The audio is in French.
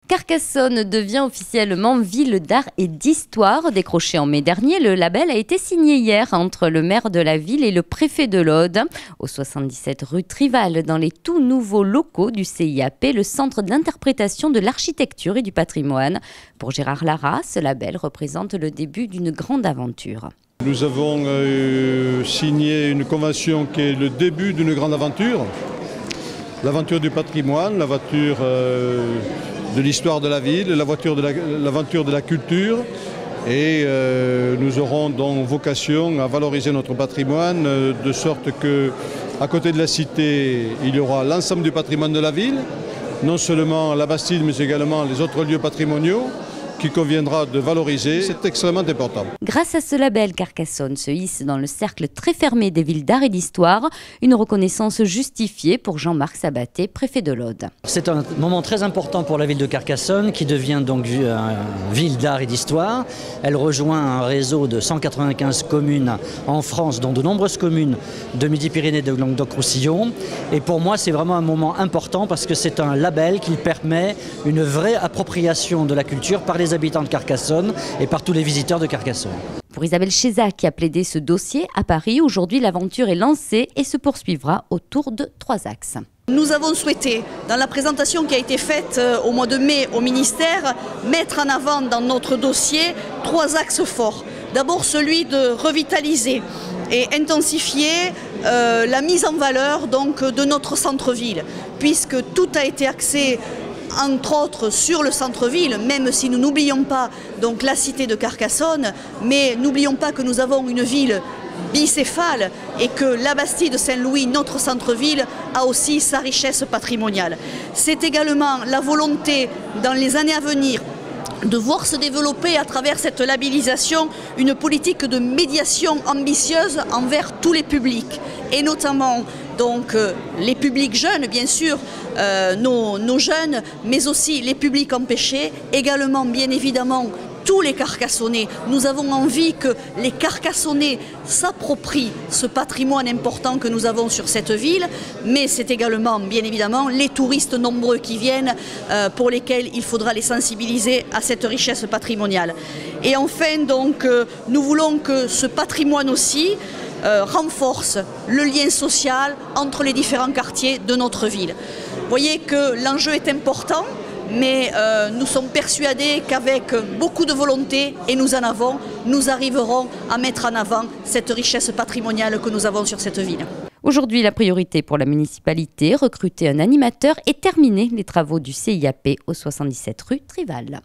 Carcassonne devient officiellement ville d'art et d'histoire. Décroché en mai dernier, le label a été signé hier entre le maire de la ville et le préfet de l'Aude. Au 77 rue Trival, dans les tout nouveaux locaux du CIAP, le centre d'interprétation de l'architecture et du patrimoine. Pour Gérard Lara, ce label représente le début d'une grande aventure. Nous avons signé une convention qui est le début d'une grande aventure. L'aventure du patrimoine, l'aventure de l'histoire de la ville, l'aventure de la culture. Et nous aurons donc vocation à valoriser notre patrimoine de sorte qu'à côté de la cité, il y aura l'ensemble du patrimoine de la ville, non seulement la Bastide mais également les autres lieux patrimoniaux qu'il conviendra de valoriser. C'est extrêmement important. Grâce à ce label, Carcassonne se hisse dans le cercle très fermé des villes d'art et d'histoire, une reconnaissance justifiée pour Jean-Marc Sabaté, préfet de l'Aude. C'est un moment très important pour la ville de Carcassonne qui devient donc une ville d'art et d'histoire. Elle rejoint un réseau de 195 communes en France, dont de nombreuses communes de Midi-Pyrénées et de Languedoc-Roussillon. Et pour moi, c'est vraiment un moment important parce que c'est un label qui permet une vraie appropriation de la culture par les habitants de Carcassonne et par tous les visiteurs de Carcassonne. Pour Isabelle Chéza, qui a plaidé ce dossier à Paris, aujourd'hui l'aventure est lancée et se poursuivra autour de 3 axes. Nous avons souhaité, dans la présentation qui a été faite au mois de mai au ministère, mettre en avant dans notre dossier 3 axes forts. D'abord celui de revitaliser et intensifier la mise en valeur donc, de notre centre-ville, puisque tout a été axé entre autres sur le centre-ville, même si nous n'oublions pas donc, la cité de Carcassonne, mais n'oublions pas que nous avons une ville bicéphale et que la Bastide Saint-Louis, notre centre-ville, a aussi sa richesse patrimoniale. C'est également la volonté dans les années à venir de voir se développer à travers cette labellisation une politique de médiation ambitieuse envers tous les publics et notamment donc les publics jeunes bien sûr, nos jeunes, mais aussi les publics empêchés, également bien évidemment tous les Carcassonnais. Nous avons envie que les Carcassonnais s'approprient ce patrimoine important que nous avons sur cette ville, mais c'est également, bien évidemment, les touristes nombreux qui viennent, pour lesquels il faudra les sensibiliser à cette richesse patrimoniale. Et enfin, donc, nous voulons que ce patrimoine aussi renforce le lien social entre les différents quartiers de notre ville. Vous voyez que l'enjeu est important, mais nous sommes persuadés qu'avec beaucoup de volonté, et nous en avons, nous arriverons à mettre en avant cette richesse patrimoniale que nous avons sur cette ville. Aujourd'hui, la priorité pour la municipalité, recruter un animateur et terminer les travaux du CIAP au 77 rue Trival.